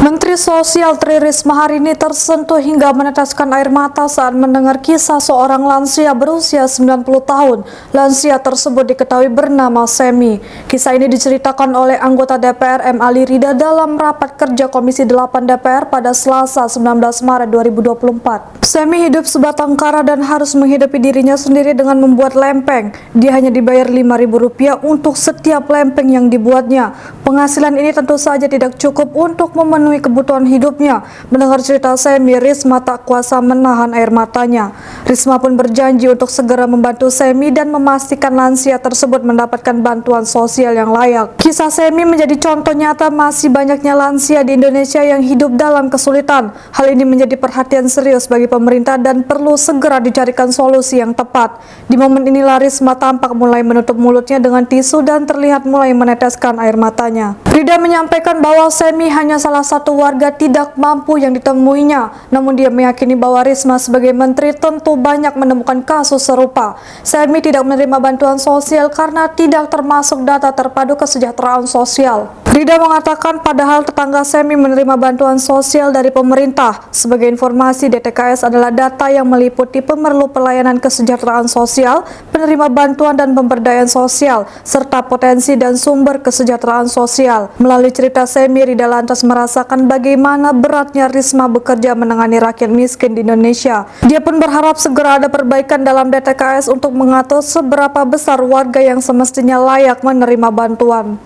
Menteri Sosial Tri Risma hari ini tersentuh hingga meneteskan air mata saat mendengar kisah seorang lansia berusia 90 tahun. Lansia tersebut diketahui bernama Semi. Kisah ini diceritakan oleh anggota DPR M. Ali Rida dalam rapat kerja Komisi 8 DPR pada Selasa 19 Maret 2024. Semi hidup sebatang kara dan harus menghidupi dirinya sendiri dengan membuat lempeng. Dia hanya dibayar Rp5.000 untuk setiap lempeng yang dibuatnya. Penghasilan ini tentu saja tidak cukup untuk memenuhi kebutuhan hidupnya. Mendengar cerita Semi, Risma tak kuasa menahan air matanya. Risma pun berjanji untuk segera membantu Semi dan memastikan lansia tersebut mendapatkan bantuan sosial yang layak. Kisah Semi menjadi contoh nyata masih banyaknya lansia di Indonesia yang hidup dalam kesulitan. Hal ini menjadi perhatian serius bagi pemerintah dan perlu segera dicarikan solusi yang tepat. Di momen inilah Risma tampak mulai menutup mulutnya dengan tisu dan terlihat mulai meneteskan air matanya. Rida menyampaikan bahwa Semi hanya salah satu warga tidak mampu yang ditemuinya, namun dia meyakini bahwa Risma sebagai menteri tentu banyak menemukan kasus serupa. Semi tidak menerima bantuan sosial karena tidak termasuk data terpadu kesejahteraan sosial. Rida mengatakan padahal tetangga Semi menerima bantuan sosial dari pemerintah. Sebagai informasi, DTKS adalah data yang meliputi pemerlu pelayanan kesejahteraan sosial, penerima bantuan dan pemberdayaan sosial, serta potensi dan sumber kesejahteraan sosial. Melalui cerita Semi, Rida lantas merasakan bagaimana beratnya Risma bekerja menangani rakyat miskin di Indonesia. Dia pun berharap segera ada perbaikan dalam DTKS untuk mengatur seberapa besar warga yang semestinya layak menerima bantuan.